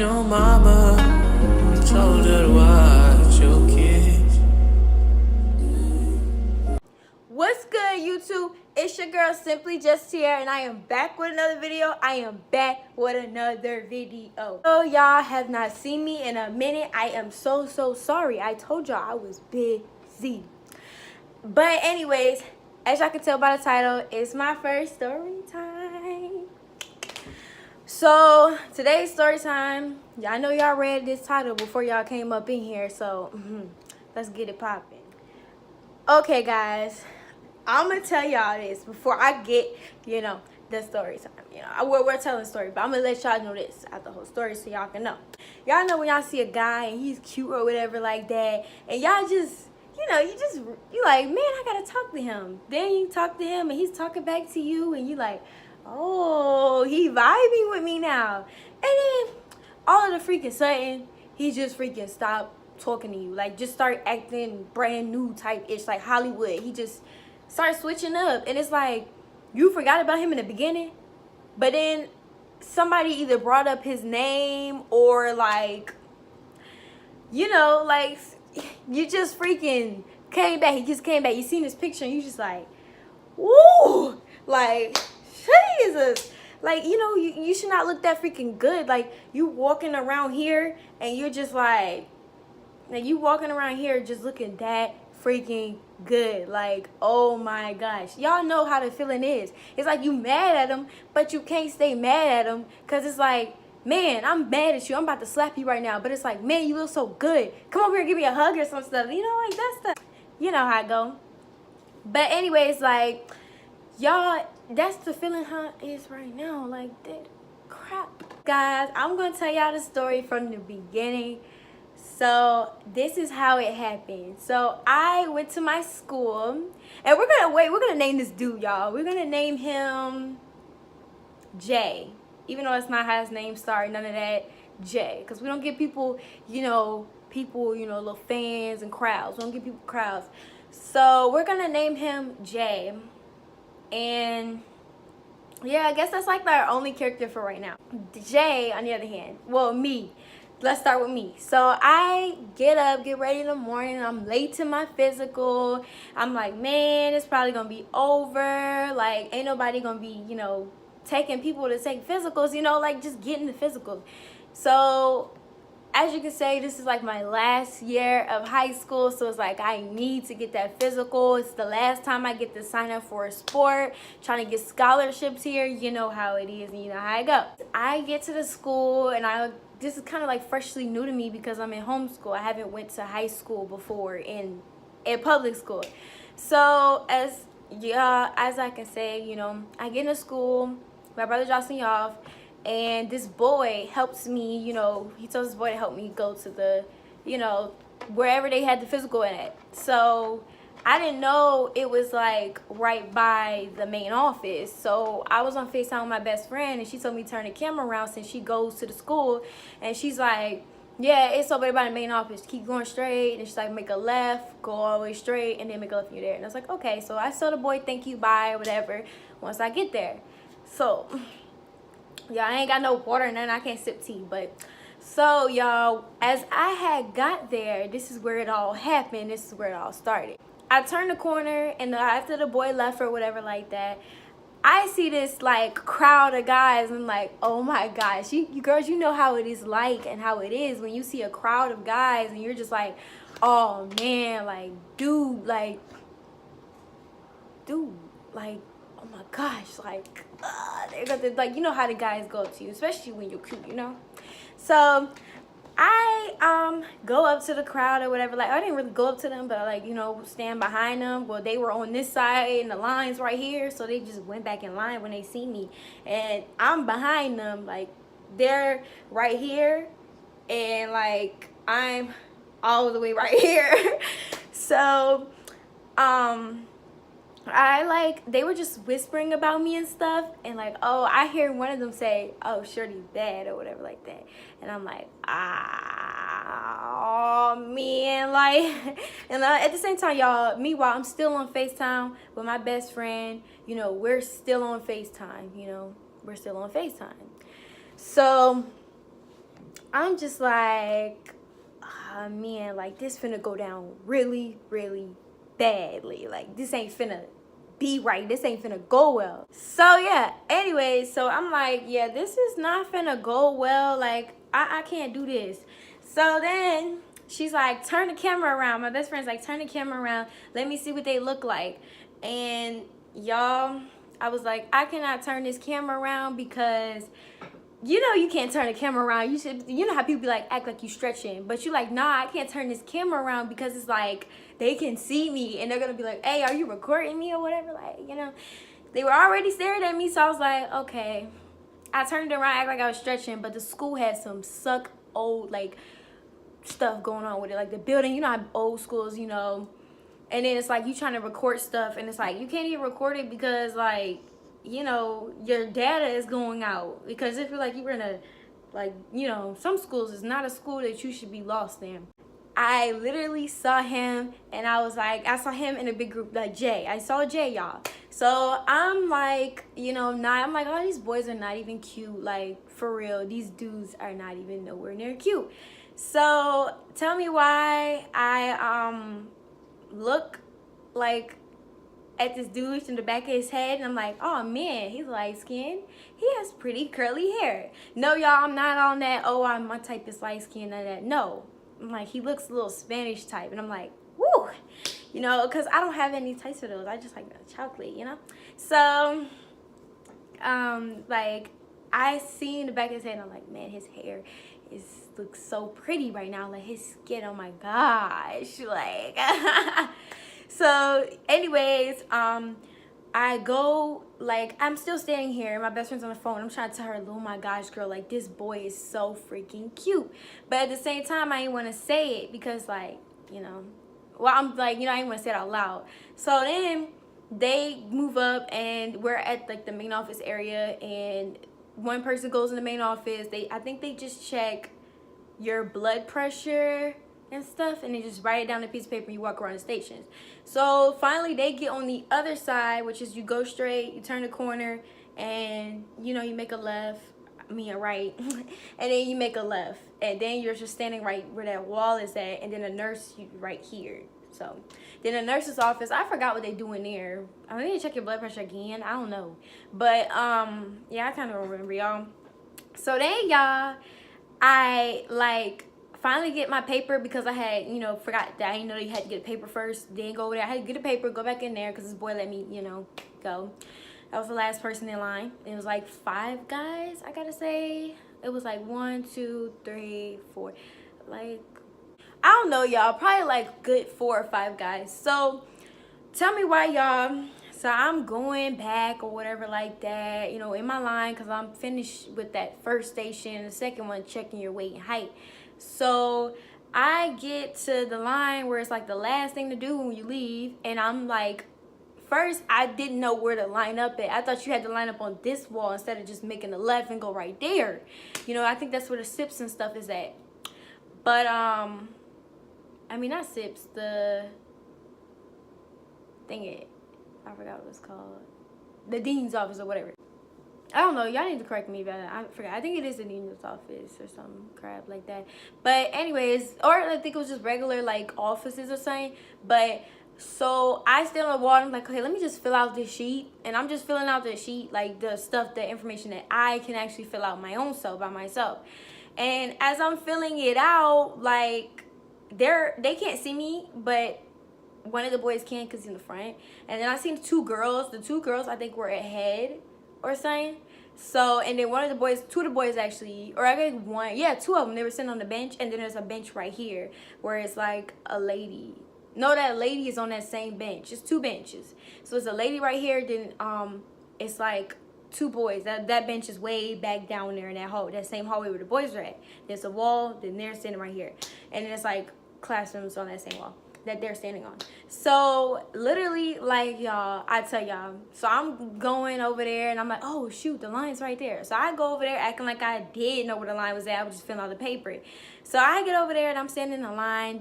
your mama told her to watch your kids. What's good, YouTube? It's your girl Simply Just here, and I am back with another video. So y'all have not seen me in a minute. I am so sorry. I told y'all I was busy. But anyways, as y'all can tell by the title, it's my first story time. So today's story time, y'all know y'all read this title before y'all came up in here, so let's get it popping. Okay, guys, I'm gonna tell y'all this before I get, the story time. We're telling the story, but I'm gonna let y'all know this out the whole story so y'all can know. Y'all know when y'all see a guy and he's cute or whatever like that, and y'all just, you like, man, I gotta talk to him. Then you talk to him and he's talking back to you, and you like, oh, he vibing with me now. And then all of the freaking sudden, he just freaking stopped talking to you. Like, just start acting brand new type ish, like Hollywood. He just starts switching up, and it's like you forgot about him in the beginning, but then somebody either brought up his name or like, like you just freaking came back. He just came back. You seen his picture and you just like, woo, like Jesus. Like, you should not look that freaking good. Like, you walking around here and you're just like you walking around here just looking that freaking good. Like, oh my gosh, y'all know how the feeling is. It's like you mad at him, but you can't stay mad at him, because it's like, man, I'm mad at you, I'm about to slap you right now, but it's like, man, you look so good, come over here and give me a hug or some stuff, like that stuff. You know how it go. But anyways, like, y'all, that's the feeling how it is right now. Like, that crap. Guys, I'm gonna tell y'all the story from the beginning. So this is how it happened. So I went to my school, and we're gonna name this dude, y'all. We're gonna name him Jay, even though it's not how his name started, none of that. Jay, because we don't get people, little fans and crowds. We don't get people crowds. So we're gonna name him Jay. And yeah, I guess that's like our only character for right now. Jay, on the other hand, well, me. Let's start with me. So I get up, get ready in the morning. I'm late to my physical. I'm like, man, it's probably gonna be over. Like, ain't nobody gonna be, taking people to take physicals, like just getting the physical. So as you can say, this is like my last year of high school, so it's like I need to get that physical. It's the last time I get to sign up for a sport, trying to get scholarships here. You know how it is and you know how I go. I get to the school, and this is kind of like freshly new to me because I'm in homeschool. I haven't went to high school before in public school. So as I can say, I get into school, my brother drops me off, and this boy helps me, he tells this boy to help me go to the, wherever they had the physical in it. So I didn't know it was like right by the main office. So I was on FaceTime with my best friend, and she told me to turn the camera around since she goes to the school. And she's like, yeah, it's over there by the main office. Keep going straight. And she's like, make a left, go all the way straight, and then make a left when you're there. And I was like, okay. So I tell the boy, thank you, bye, or whatever, once I get there. So y'all, I ain't got no water and then I can't sip tea. But so y'all, as I had got there, this is where it all happened. This is where it all started. I turned the corner, and after the boy left or whatever like that, I see this like crowd of guys, and I'm like, oh my gosh, you girls, you know how it is like and how it is when you see a crowd of guys and you're just like, oh man, like dude, like oh my gosh, like they're gonna, like, you know how the guys go up to you, especially when you're cute, So I go up to the crowd or whatever. Like, I didn't really go up to them, but like, stand behind them. Well, they were on this side and the line's right here, so they just went back in line when they see me, and I'm behind them. Like, they're right here, and like I'm all the way right here. So they were just whispering about me and stuff, and like, oh, I hear one of them say, oh, Shorty's bad or whatever like that, and I'm like, oh man, like, and at the same time, y'all, meanwhile, I'm still on FaceTime with my best friend. We're still on FaceTime. So I'm just like, oh, man, like this finna go down really, really badly. Like this ain't finna be right. This ain't finna go well. So yeah, anyway, so I'm like, yeah, this is not finna go well. Like I can't do this. So then she's like, turn the camera around. My best friend's like, turn the camera around. Let me see what they look like. And y'all, I was like, I cannot turn this camera around because you know you can't turn the camera around. You know how people be like, act like you stretching, but you like, nah, I can't turn this camera around because it's like they can see me and they're gonna be like, hey, are you recording me or whatever? Like, you know, they were already staring at me, so I was like, okay. I turned it around, act like I was stretching, but the school had some suck old like stuff going on with it, like the building. You know how old schools, you know, and then it's like you trying to record stuff, and it's like you can't even record it because like, you know, your data is going out. Because if you're like you were in a, like, you know, some schools is not a school that you should be lost in. I literally saw him, and I was like, I saw him in a big group, like Jay. I saw Jay, y'all. So I'm like, you know, I'm like, oh, these boys are not even cute. Like, for real, these dudes are not even nowhere near cute. So tell me why I look like at this dude in the back of his head, and I'm like, oh man, he's light skinned. He has pretty curly hair. No, y'all, I'm not on that, oh, my type is light skinned, none of that. No. I'm like, he looks a little Spanish type, and I'm like, woo, you know, because I don't have any types of those. I just like chocolate, you know. So like I see in the back of his head, and I'm like, man, his hair looks so pretty right now. Like his skin, oh my gosh, like so anyways, I go, like, I'm still standing here. My best friend's on the phone. I'm trying to tell her, oh my gosh, girl, like, this boy is so freaking cute. But at the same time, I didn't want to say it because, like, you know, well, I'm like, you know, I didn't want to say it out loud. So then they move up, and we're at, like, the main office area, and one person goes in the main office. I think they just check your blood pressure and stuff, and they just write it down on a piece of paper and you walk around the stations. So finally they get on the other side, which is you go straight, you turn the corner, and you know, you make a left, I mean a right, and then you make a left, and then you're just standing right where that wall is at, and then a nurse right here. So then the nurse's office, I forgot what they do in there. I need to check your blood pressure again, I don't know, but yeah, I kind of remember, y'all. So then, y'all, I like finally get my paper because I had, you know, forgot that I didn't know you had to get a paper first, then go over there. I had to get a paper, go back in there because this boy let me, you know, go. That was the last person in line. It was like 5 guys, I gotta say. It was like 1, 2, 3, 4, like, I don't know, y'all, probably like good 4 or 5 guys. So tell me why, y'all. So I'm going back or whatever like that, you know, in my line, because I'm finished with that first station. The second one, checking your weight and height. So I get to the line where it's like the last thing to do when you leave, and I'm like, first I didn't know where to line up at. I thought you had to line up on this wall instead of just making a left and go right there. You know, I think that's where the sips and stuff is at. But I mean, not sips, the thing it, I forgot what it's called, the dean's office or whatever. I don't know, y'all need to correct me, but I forgot. I think it is the dean's office or some crap like that. But anyways, or I think it was just regular like offices or something. But so I stand on the wall, and I'm like, okay, let me just fill out this sheet. And I'm just filling out the sheet, like the stuff, the information that I can actually fill out my own self by myself. And as I'm filling it out, like they can't see me, but one of the boys can because he's in the front. And then I seen 2 girls. The 2 girls I think were ahead or something. So, and then one of the boys, 2 of the boys actually, or I think 1, yeah, 2 of them, they were sitting on the bench, and then there's a bench right here where it's like a lady. No, that lady is on that same bench. It's 2 benches. So it's a lady right here, then it's like 2 boys. That bench is way back down there in that same hallway where the boys are at. There's a wall, then they're sitting right here. And then it's like classrooms on that same wall. that they're standing on. So literally, like, y'all, I tell y'all, so I'm going over there and I'm like, oh shoot, the line's right there. So I go over there acting like I did know where the line was at. I was just filling out the paper. So I get over there and I'm standing in the line.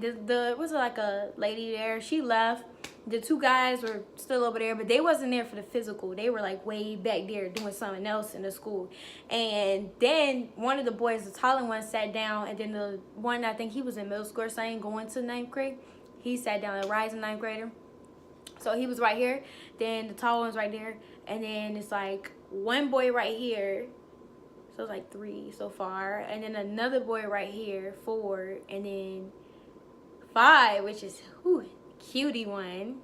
Was like a lady there, she left. The two guys were still over there, but they wasn't there for the physical. They were like way back there doing something else in the school. And then one of the boys, the taller one, sat down, and then the one, I think he was in middle school or something, going to ninth grade, he sat down, a rising ninth grader. So he was right here, then the tall one's right there, and then it's like one boy right here. So it's like 3 so far, and then another boy right here, 4, and then 5, which is cutie one.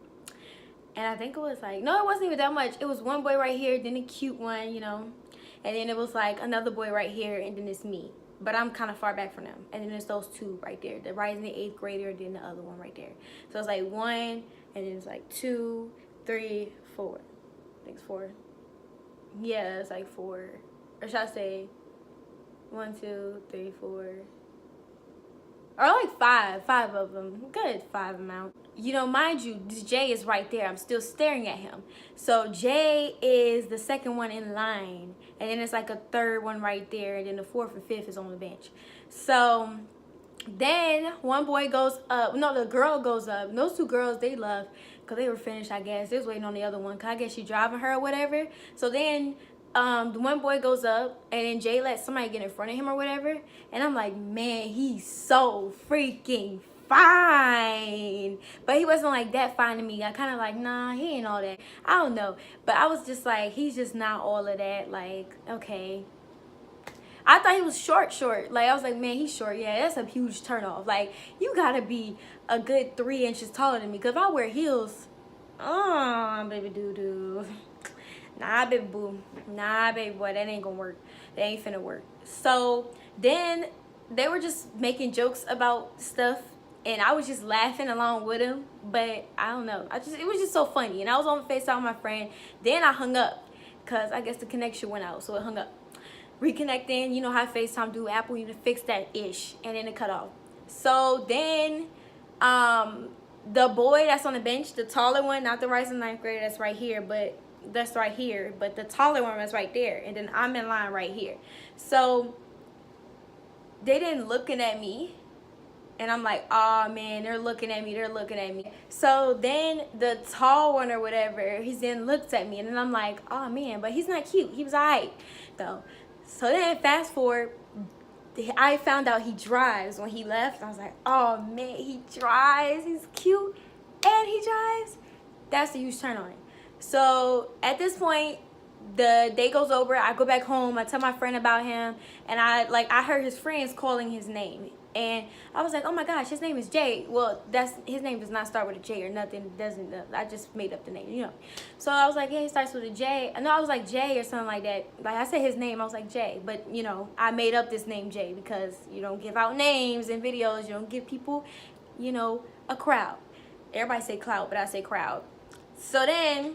And I think it was like, no, it wasn't even that much. It was one boy right here, then a cute one, you know, and then it was like another boy right here, and then it's me, but I'm kind of far back from them. And then there's those 2 right there, the rising 8th grader, then the other one right there. So it's like 1, and then it's like 2, 3, 4. I think it's 4. Yeah, it's like 4, or should I say 1, 2, 3, 4, or like 5 of them. Good 5 amount. You know, mind you, Jay is right there. I'm still staring at him. So Jay is the second one in line, and then it's like a third one right there, and then the 4th and 5th is on the bench. So then one boy goes up. No, the girl goes up. And those 2 girls, they left because they were finished, I guess. They was waiting on the other one because I guess she driving her or whatever. So then the one boy goes up, and then Jay lets somebody get in front of him or whatever. And I'm like, man, he's so freaking fine. But he wasn't like that fine to me. I kind of like, nah, he ain't all that. I don't know. But I was just like, he's just not all of that. Like, okay. I thought he was short. Like, I was like, man, he's short. Yeah, that's a huge turnoff. Like, you gotta be a good 3 inches taller than me. Because if I wear heels, baby doo-doo. Nah, baby boo. Nah, baby boy, that ain't gonna work. That ain't finna work. So then they were just making jokes about stuff, and I was just laughing along with him. But I don't know. It was just so funny. And I was on FaceTime with my friend. Then I hung up because I guess the connection went out, so it hung up. Reconnecting, you know how FaceTime do. Apple, you to fix that ish, and then it cut off. So then the boy that's on the bench, the taller one, not the rising ninth grader, that's right here, but the taller one was right there, and then I'm in line right here. So they didn't looking at me, and I'm like, oh man, they're looking at me. So then the tall one or whatever, he then looks at me, and then I'm like, oh man, but he's not cute. He was alright though. So then fast forward, I found out he drives when he left. I was like, oh man, he drives, he's cute, and he drives. That's a huge turn on it. So at this point, the day goes over. I go back home. I tell my friend about him, and I heard his friends calling his name, and I was like, oh my gosh, his name is Jay. Well, his name does not start with a J or nothing. Doesn't. I just made up the name, you know. So I was like, yeah, he starts with a J. No, I was like Jay or something like that. Like I said his name, I was like Jay, but you know, I made up this name Jay because you don't give out names in videos. You don't give people, you know, a crowd. Everybody say clout, but I say crowd. So then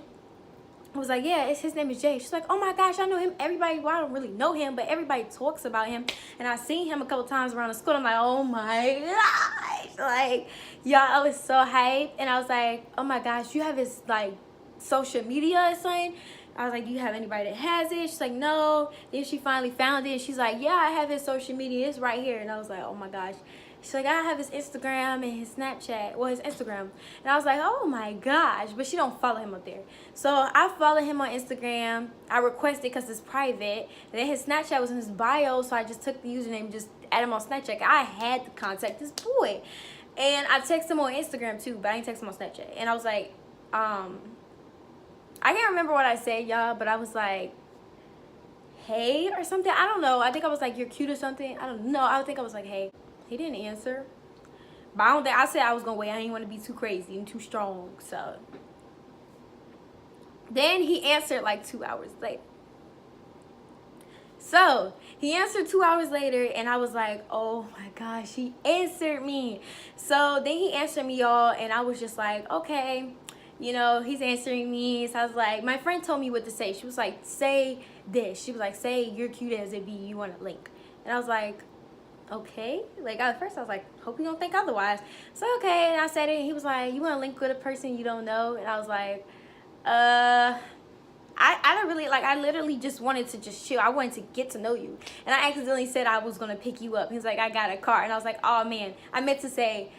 I was like, yeah, his name is Jay. She's like, oh my gosh, I know him. Everybody, well, I don't really know him, but everybody talks about him. And I've seen him a couple times around the school. I'm like, oh my gosh. Like, y'all, I was so hyped. And I was like, oh my gosh, you have his, like, social media or something? I was like, do you have anybody that has it? She's like, no. Then she finally found it. And she's like, yeah, I have his social media. It's right here. And I was like, oh my gosh. She's like, I have his Instagram and his Snapchat. Well, his Instagram. And I was like, oh my gosh. But she don't follow him up there. So I follow him on Instagram. I requested because it's private. And then his Snapchat was in his bio. So I just took the username and just added him on Snapchat. I had to contact this boy. And I texted him on Instagram too. But I didn't text him on Snapchat. And I was like, I can't remember what I said, y'all. But I was like, hey or something. I don't know. I think I was like, you're cute or something. I don't know. I think I was like, hey. He didn't answer. But I don't think, I said I was gonna wait. I didn't want to be too crazy and too strong. So then he answered like 2 hours later. So he answered 2 hours later, and I was like, oh my gosh, he answered me. So then he answered me, y'all, and I was just like, okay, you know, he's answering me. So I was like, my friend told me what to say. She was like, say this. She was like, say you're cute as it be, you want a link. And I was like, okay. Like, at first I was like, hope you don't think otherwise. So, okay. And I said it. And he was like, you want to link with a person you don't know? And I was like, I don't really, like, I literally just wanted to just chill. I wanted to get to know you. And I accidentally said I was going to pick you up. He was like, I got a car. And I was like, oh, man. I meant to say,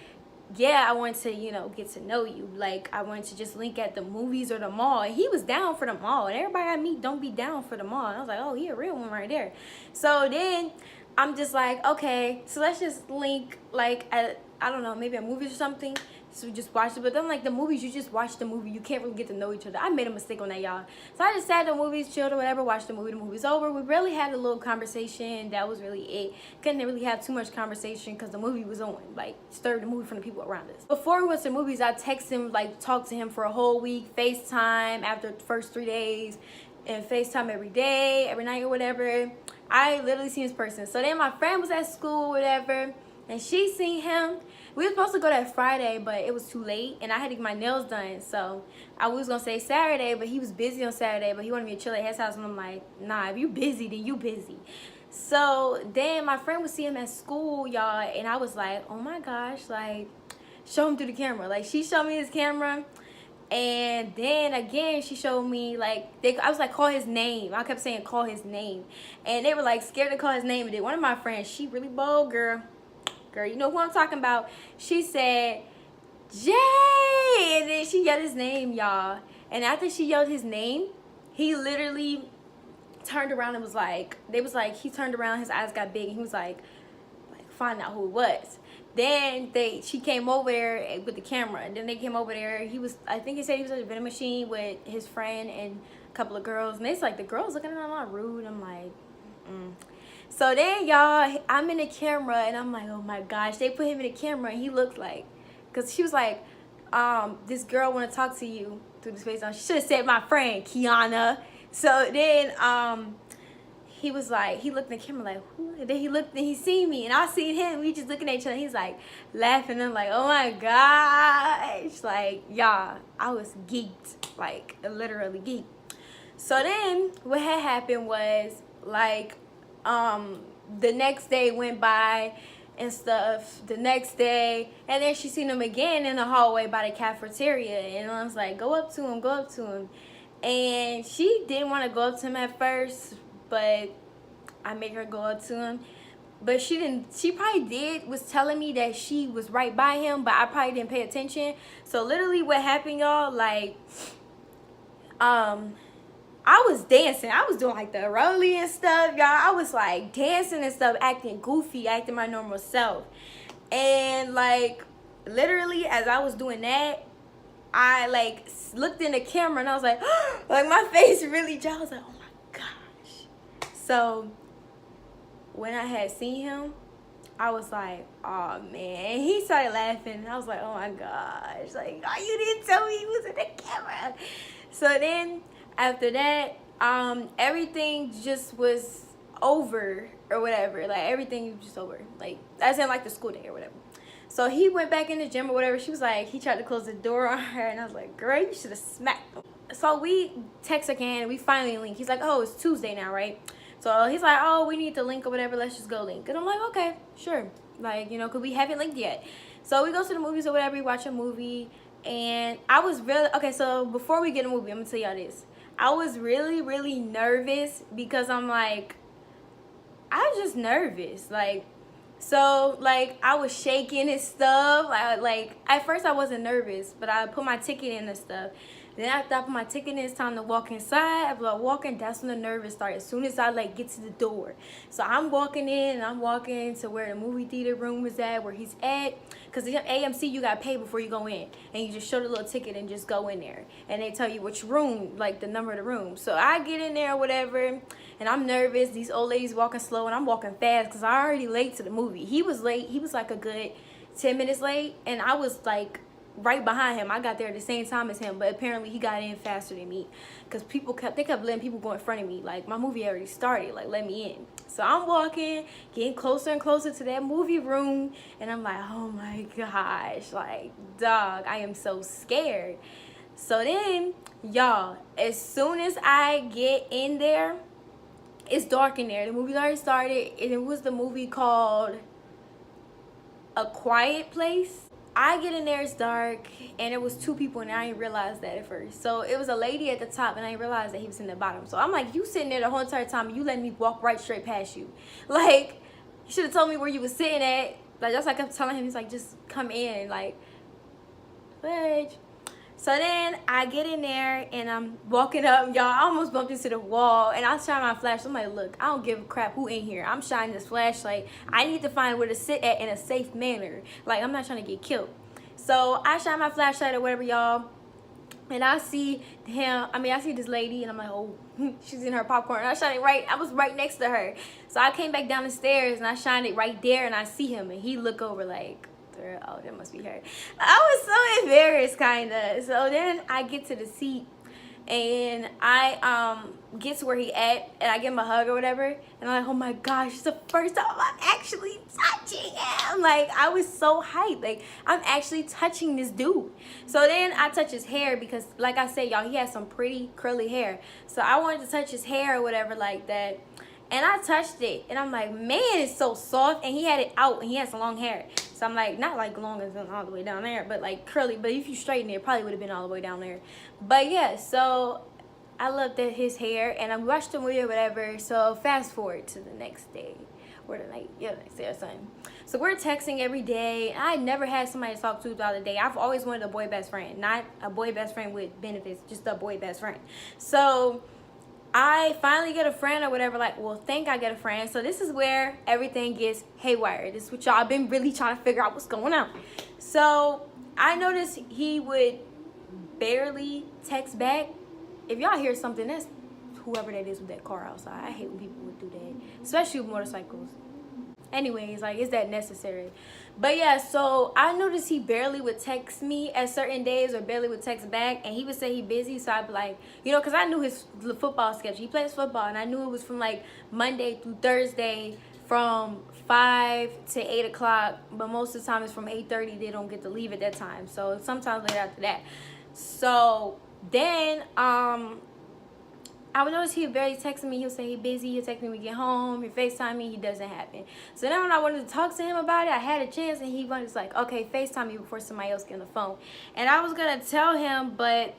yeah, I wanted to, you know, get to know you. Like, I wanted to just link at the movies or the mall. And he was down for the mall. And everybody I meet don't be down for the mall. And I was like, oh, he a real one right there. So then I'm just like, okay, so let's just link, like, at, I don't know, maybe a movie or something. So we just watched it. But then, like, the movies, you just watch the movie. You can't really get to know each other. I made a mistake on that, y'all. So I just sat at the movies, chilled or whatever, watched the movie. The movie's over. We really had a little conversation. That was really it. Couldn't really have too much conversation because the movie was on. Like, stirred the movie from the people around us. Before we went to the movies, I texted him, like, talked to him for a whole week. FaceTime after the first 3 days. And FaceTime every day, every night or whatever. I literally seen this person. So then my friend was at school or whatever. And she seen him. We were supposed to go that Friday, but it was too late. And I had to get my nails done. So I was going to say Saturday, but he was busy on Saturday. But he wanted me to chill at his house. And I'm like, nah, if you busy, then you busy. So then my friend would see him at school, y'all. And I was like, oh my gosh, like, show him through the camera. Like, she showed me his camera. And then again, she showed me, like, I was like, call his name. I kept saying, call his name. And they were, like, scared to call his name. And then one of my friends, she really bold, girl, you know who I'm talking about. She said, Jay. And then she yelled his name, y'all. And after she yelled his name, he literally turned around and was like, he turned around, his eyes got big, and he was like find out who it was. Then she came over there with the camera, and then they came over there. I think he said he was at a vending machine with his friend and a couple of girls, and it's like the girls looking at him all rude. I'm like, So then, y'all, I'm in the camera, and I'm like, oh my gosh, they put him in the camera, and he looked like, because she was like, this girl want to talk to you through this face. She should have said my friend, Kiana. So then, he was like, he looked in the camera like, who? And then he looked and he seen me, and I seen him. We just looking at each other. He's like laughing. I'm like, oh my gosh. Like, y'all, I was geeked, like literally geeked. So then what had happened was, like, the next day went by and stuff, the next day, and then she seen him again in the hallway by the cafeteria, and I was like, go up to him. And she didn't want to go up to him at first, but I made her go up to him. But she probably was telling me that she was right by him, but I probably didn't pay attention. So literally what happened, y'all, like, I was dancing. I was doing like the rolly and stuff, y'all. I was like dancing and stuff, acting goofy, acting my normal self. And like literally as I was doing that, I like looked in the camera and I was like, like my face really jumped. I was like, oh my gosh. So when I had seen him, I was like, oh man. He started laughing. I was like, oh my gosh. Like, oh, you didn't tell me he was in the camera. So then after that, everything just was over or whatever. Like everything was just over. Like as in like the school day or whatever. So he went back in the gym or whatever. She was like, he tried to close the door on her, and I was like, girl, you should have smacked him. So we text again, and we finally link. He's like, oh, it's Tuesday now, right? So he's like, oh, we need to link or whatever. Let's just go link. And I'm like, okay, sure. Like, you know, because we haven't linked yet. So we go to the movies or whatever. We watch a movie. And I was really, okay, so before we get a movie, I'm going to tell y'all this. I was really, really nervous because I'm like, I was just nervous. Like, so, like, I was shaking and stuff. Like, at first I wasn't nervous, but I put my ticket in and stuff. Then after I put my ticket in, it's time to walk inside. After I walking, that's when the nervous started. As soon as I, like, get to the door. So I'm walking in, and I'm walking to where the movie theater room was at, where he's at. Because the AMC, you got to pay before you go in. And you just show the little ticket and just go in there. And they tell you which room, like, the number of the room. So I get in there or whatever, and I'm nervous. These old ladies walking slow, and I'm walking fast because I already late to the movie. He was late. He was, like, a good 10 minutes late, and I was, like, right behind him. I got there at the same time as him, but apparently he got in faster than me because they kept letting people go in front of me. Like, my movie already started, like, let me in. So I'm walking, getting closer and closer to that movie room, and I'm like, oh my gosh, like, dog, I am so scared. So then, y'all, as soon as I get in there, it's dark in there. The movie already started, and it was the movie called a quiet place. I get in there, it's dark, and it was 2 people, and I didn't realize that at first. So it was a lady at the top, and I didn't realize that he was in the bottom. So I'm like, you sitting there the whole entire time, and you letting me walk right straight past you. Like, you should have told me where you was sitting at. Like, that's like I kept telling him, he's like, just come in, like, fudge. So then I get in there and I'm walking up, y'all. I almost bumped into the wall, and I shine my flash. I'm like, look, I don't give a crap who in here. I'm shining this flashlight. I need to find where to sit at in a safe manner. Like, I'm not trying to get killed. So I shine my flashlight or whatever, y'all, and I see him. I mean, I see this lady, and I'm like, oh, she's in her popcorn. And I shine it right. I was right next to her. So I came back down the stairs and I shined it right there, and I see him, and he look over like, oh, that must be her. I was so embarrassed, kinda. So then I get to the seat, and I get to where he at, and I give him a hug or whatever, and I'm like, oh my gosh, it's the first time I'm actually touching him. Like, I was so hyped. Like, I'm actually touching this dude. So then I touch his hair because, like I said, y'all, he has some pretty curly hair. So I wanted to touch his hair or whatever like that. And I touched it, and I'm like, man, it's so soft. And he had it out, and he has some long hair. So I'm like, not like long as all the way down there, but like curly. But if you straighten it, it probably would have been all the way down there. But yeah, so I loved his hair, and I watched the movie or whatever. So fast forward to the next day, or the night, yeah, next day or something. So we're texting every day. I never had somebody to talk to throughout the day. I've always wanted a boy best friend, not a boy best friend with benefits, just a boy best friend. So I finally get a friend or whatever, like, well, think I get a friend. So this is where everything gets haywire. This is what y'all been really trying to figure out what's going on. So I noticed he would barely text back. If y'all hear something, that's whoever that is with that car outside. I hate when people would do that, especially with motorcycles. Anyways, like, is that necessary? But yeah, so I noticed he barely would text me at certain days or barely would text back, and he would say he busy. So I'd be like, you know, because I knew his football schedule. He plays football, and I knew it was from like Monday through Thursday from 5 to 8 o'clock, but most of the time it's from 8:30. They don't get to leave at that time, so sometimes later after that. So then I would notice he would barely text me. He'll say he busy. He'll text me when we get home. He'll FaceTime me. He doesn't happen. So then when I wanted to talk to him about it, I had a chance, and he was like, okay, FaceTime me before somebody else get on the phone. And I was going to tell him, but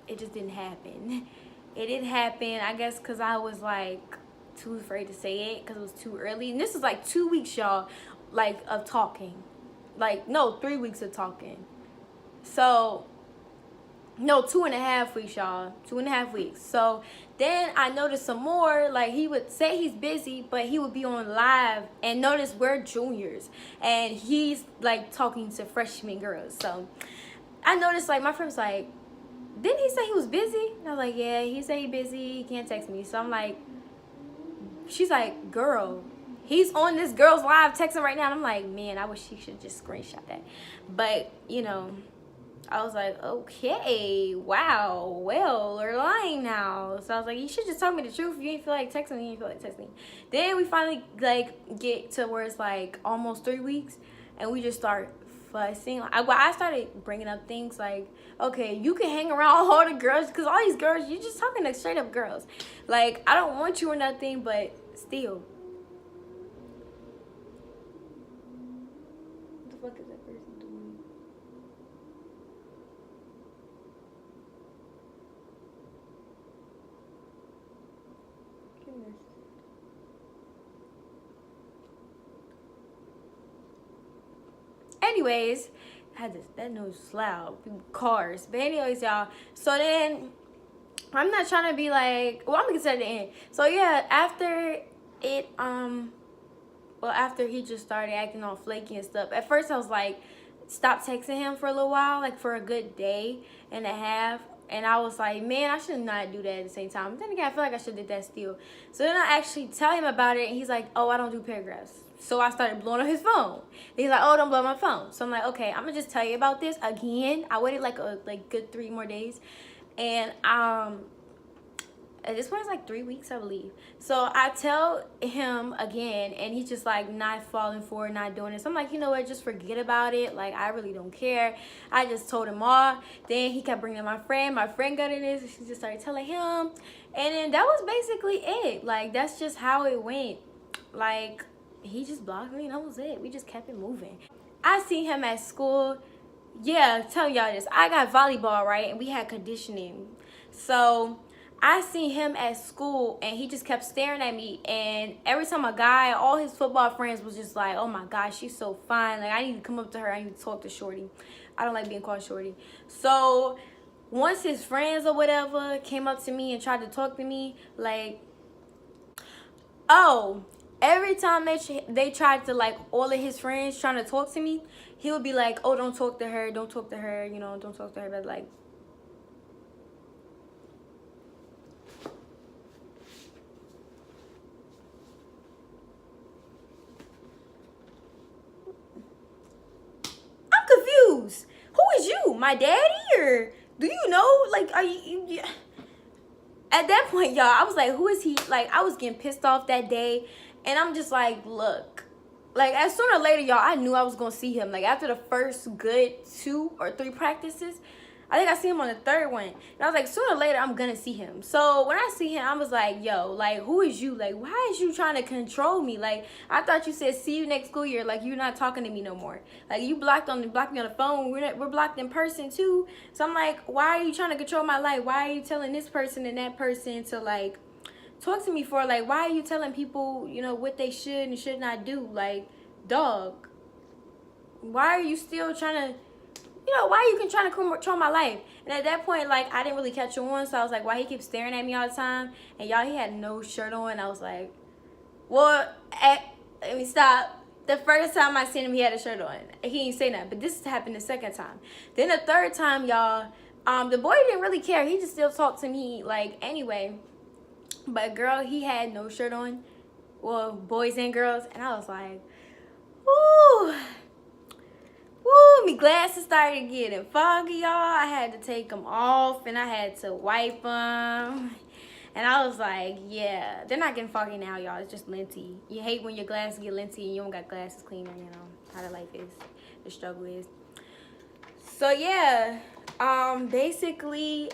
it just didn't happen. It didn't happen, I guess, because I was, like, too afraid to say it because it was too early. And this is, like, 2 weeks, y'all, like, of talking. Like, no, 3 weeks of talking. So no, 2.5 weeks, y'all. 2.5 weeks. So then I noticed some more. Like, he would say he's busy, but he would be on live, and notice we're juniors, and he's like talking to freshman girls. So I noticed, like, my friend was like, didn't he say he was busy? And I was like, yeah, he said he's busy. He can't text me. So I'm like, she's like, girl, he's on this girl's live texting right now. And I'm like, man, I wish he should just screenshot that. But, you know, I was like, okay, wow, well, we're lying now. So I was like, you should just tell me the truth. If you ain't feel like texting me, you ain't feel like texting me. Then we finally, like, get to where it's, like, almost 3 weeks, and we just start fussing. I started bringing up things like, okay, you can hang around all the girls, because all these girls, you're just talking to straight up girls. Like, I don't want you or nothing, but still. What the fuck is that person doing? Goodness. Anyways, that noise was loud. Cars. But anyways, y'all. So then, I'm not trying to be like, well, I'm gonna get to the end. So yeah, after it, well, after he just started acting all flaky and stuff, at first I was like, stop texting him for a little while, like for a good day and a half. And I was like, man, I should not do that at the same time. But then again, I feel like I should have did that still. So then I actually tell him about it, and he's like, oh, I don't do paragraphs. So I started blowing up his phone. He's like, oh, don't blow my phone. So I'm like, okay, I'm gonna just tell you about this again. I waited like a good 3 more days. And at this point it's like 3 weeks, I believe. So I tell him again, and he's just like not falling for it, not doing it. So I'm like, you know what, just forget about it. Like, I really don't care. I just told him off. Then he kept bringing in my friend. My friend got in this, and she just started telling him. And then that was basically it. Like, that's just how it went. Like, he just blocked me, and that was it. We just kept it moving. I seen him at school. Yeah, tell y'all this. I got volleyball, right? And we had conditioning. So I seen him at school and he just kept staring at me. And every time a guy, all his football friends was just like, oh my gosh, she's so fine. Like, I need to come up to her. I need to talk to Shorty. I don't like being called Shorty. So once his friends or whatever came up to me and tried to talk to me, like, oh, every time they tried to, like, all of his friends trying to talk to me, he would be like, oh, don't talk to her, don't talk to her, you know, don't talk to her. But, like, I'm confused. Who is you? My daddy? Or do you know? Like, are you at that point, y'all, I was like, who is he? Like, I was getting pissed off that day. And I'm just like, look. Like, as sooner or later, y'all, I knew I was going to see him. Like, after the first good 2 or 3 practices, I think I see him on the 3rd one. And I was like, sooner or later, I'm going to see him. So, when I see him, I was like, yo, like, who is you? Like, why is you trying to control me? Like, I thought you said, see you next school year. Like, you're not talking to me no more. Like, you blocked me on the phone. We're blocked in person, too. So, I'm like, why are you trying to control my life? Why are you telling this person and that person to, like, talk to me for? Like, why are you telling people, you know, what they should and should not do? Like, dog, why are you still trying to, you know, why are you trying to control my life? And at that point, like, I didn't really catch on, so I was like, why he keeps staring at me all the time? And y'all, he had no shirt on. I was like, well, let me stop. The first time I seen him, he had a shirt on. He didn't say nothing, but this happened the 2nd time. Then the 3rd time, y'all, the boy didn't really care. He just still talked to me, like, anyway. But girl, he had no shirt on. Well, boys and girls. And I was like, woo. Woo, me glasses started getting foggy, y'all. I had to take them off and I had to wipe them. And I was like, yeah, they're not getting foggy now, y'all. It's just linty. You hate when your glasses get linty and you don't got glasses cleaner, you know, how the life is, the struggle is. So, yeah, basically,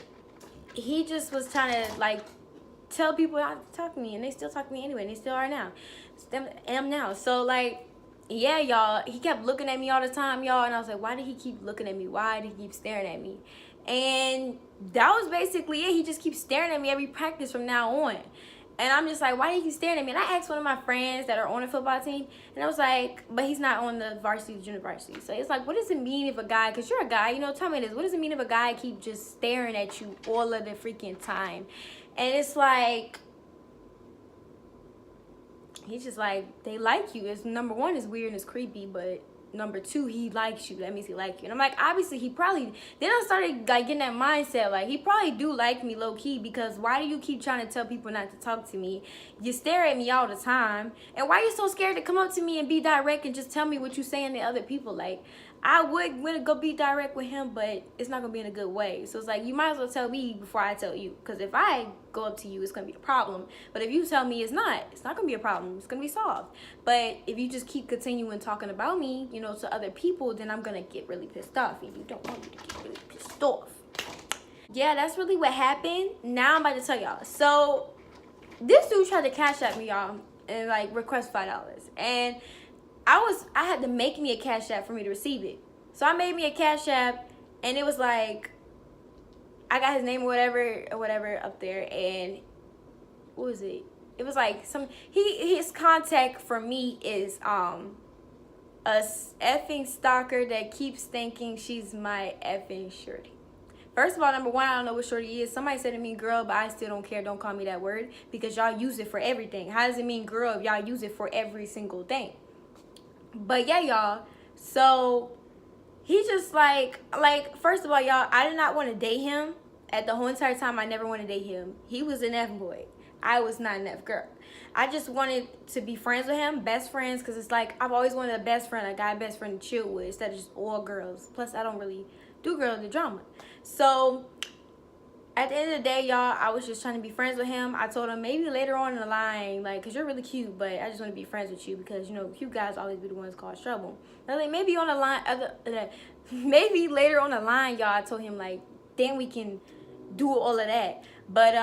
he just was trying to, like, tell people not to talk to me. And they still talk to me anyway. And they still are now. Am now. So, like, yeah, y'all, he kept looking at me all the time, y'all, and I was like, why did he keep looking at me? Why did he keep staring at me? And that was basically it. He just keeps staring at me every practice from now on. And I'm just like, why did he keep staring at me? And I asked one of my friends that are on the football team, and I was like, but he's not on the varsity, junior varsity. So it's like, what does it mean if a guy, because you're a guy, you know, tell me this, what does it mean if a guy keep just staring at you all of the freaking time? And it's like, he's just like, they like you. It's number 1, it's weird and it's creepy, but number 2, he likes you. That means he like you. And I'm like, obviously he probably, then I started like getting that mindset, like, he probably do like me low key, because why do you keep trying to tell people not to talk to me? You stare at me all the time, and why are you so scared to come up to me and be direct and just tell me what you saying to other people? Like, I would want to go be direct with him, but it's not going to be in a good way. So it's like, you might as well tell me before I tell you. Because if I go up to you, it's going to be a problem. But if you tell me it's not going to be a problem. It's going to be solved. But if you just keep continuing talking about me, you know, to other people, then I'm going to get really pissed off. And you don't want me to get really pissed off. Yeah, that's really what happened. Now I'm about to tell y'all. So this dude tried to cash at me, y'all, and like request $5. And I had to make me a Cash App for me to receive it. So I made me a Cash App, and it was like, I got his name or whatever up there, and what was it? It was like his contact for me is a effing stalker that keeps thinking she's my effing shorty. First of all, number 1, I don't know what shorty is. Somebody said to me girl, but I still don't care. Don't call me that word, because y'all use it for everything. How does it mean girl if y'all use it for every single thing? But yeah, y'all, so he just like, first of all, y'all, I did not want to date him. At the whole entire time, I never wanted to date him. He was an F boy. I was not an F girl. I just wanted to be friends with him, best friends, because it's like, I've always wanted a best friend, a guy best friend to chill with, instead of just all girls. Plus, I don't really do girly drama. So at the end of the day, y'all, I was just trying to be friends with him. I told him maybe later on in the line, like, because you're really cute, but I just want to be friends with you because, you know, cute guys always be the ones cause trouble. And like, maybe on the line, maybe later on the line, y'all, I told him, like, then we can do all of that. But,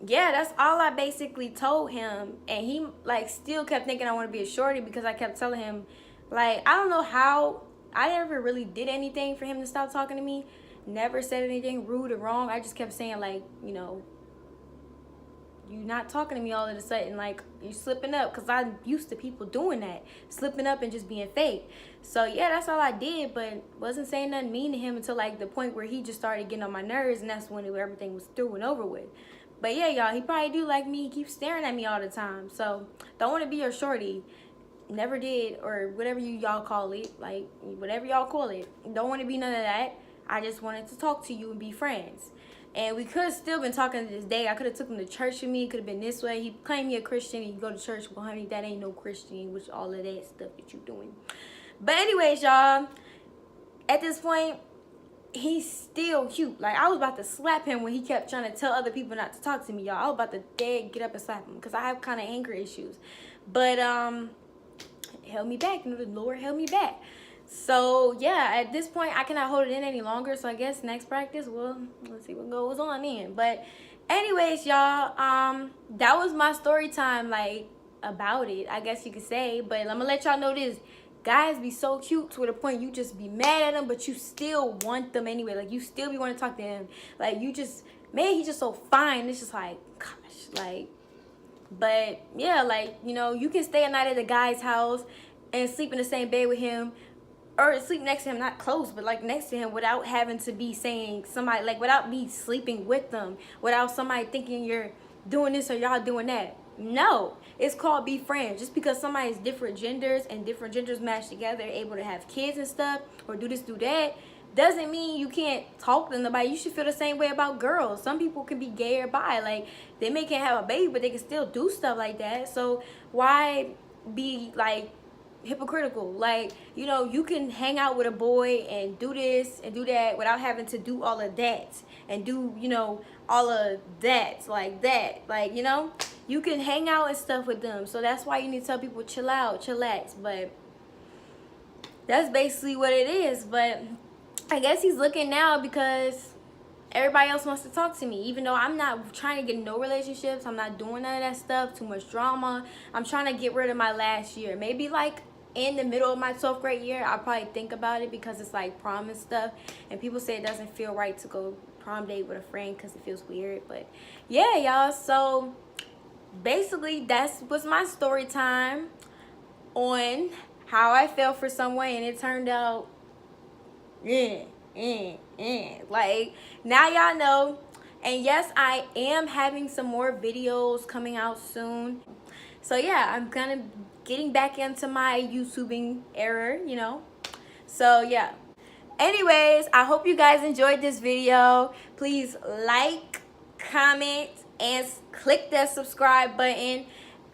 yeah, that's all I basically told him. And he, like, still kept thinking I want to be a shorty because I kept telling him, Like, I don't know how. I never really did anything for him to stop talking to me. Never said anything rude or wrong. I just kept saying, like, you know, you not talking to me all of a sudden, like, you slipping up, because I'm used to people doing that, slipping up and just being fake. So yeah, that's all I did, but wasn't saying nothing mean to him until like the point where he just started getting on my nerves, and that's when everything was through and over with. But yeah, y'all, he probably do like me. He keeps staring at me all the time. So don't want to be your shorty. Never did, or whatever y'all call it, like whatever y'all call it. Don't want to be none of that. I just wanted to talk to you and be friends. And we could have still been talking to this day. I could have took him to church with me. It could have been this way. He claimed he a Christian and you go to church. Well, honey, that ain't no Christian, which all of that stuff that you doing. But anyways, y'all, at this point, he's still cute. Like, I was about to slap him when he kept trying to tell other people not to talk to me, y'all. I was about to get up and slap him because I have kind of anger issues. But held me back. You know, the Lord held me back. So yeah, at this point I cannot hold it in any longer. So I guess next practice, well, let's see what goes on then. But anyways, y'all, that was my story time, like, about it, I guess you could say. But I'm gonna let y'all know this: guys be so cute to the point you just be mad at them, but you still want them anyway. Like, you still be wanting to talk to him. Like, you just, man, he's just so fine. It's just like, gosh, like. But yeah, like, you know, you can stay a night at the guy's house and sleep in the same bed with him, or sleep next to him, not close, but like next to him, without having to be saying somebody, like, without me sleeping with them, without somebody thinking you're doing this or y'all doing that. No, it's called be friends. Just because somebody's different genders and different genders match together, able to have kids and stuff, or do this, do that, doesn't mean you can't talk to nobody. You should feel the same way about girls. Some people can be gay or bi. Like, they may can't have a baby, but they can still do stuff like that. So why be like hypocritical? Like, you know, you can hang out with a boy and do this and do that without having to do all of that and do, you know, all of that, like that. Like, you know, you can hang out and stuff with them. So that's why you need to tell people chill out, chillax. But that's basically what it is. But I guess he's looking now because everybody else wants to talk to me, even though I'm not trying to get no relationships. I'm not doing none of that stuff. Too much drama. I'm trying to get rid of my last year. Maybe like in the middle of my 12th grade year, I'll probably think about it, because it's like prom and stuff, and people say it doesn't feel right to go prom date with a friend because it feels weird. But yeah, y'all, so basically that was my story time on how I fell for someone and it turned out like, now y'all know. And yes, I am having some more videos coming out soon. So yeah, I'm kind of getting back into my YouTubing era, you know. So yeah, anyways, I hope you guys enjoyed this video. Please like, comment, and click that subscribe button,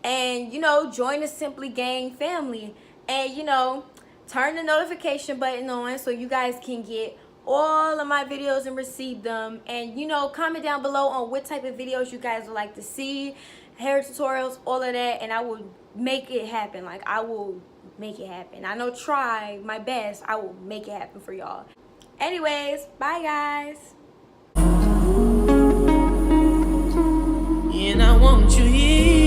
and, you know, join the Simply Gang family, and, you know, turn the notification button on so you guys can get all of my videos and receive them. And, you know, comment down below on what type of videos you guys would like to see, hair tutorials, all of that, and I will make it happen. Like, I will make it happen. I know, try my best. I will make it happen for y'all. Anyways, bye guys. And I want you here.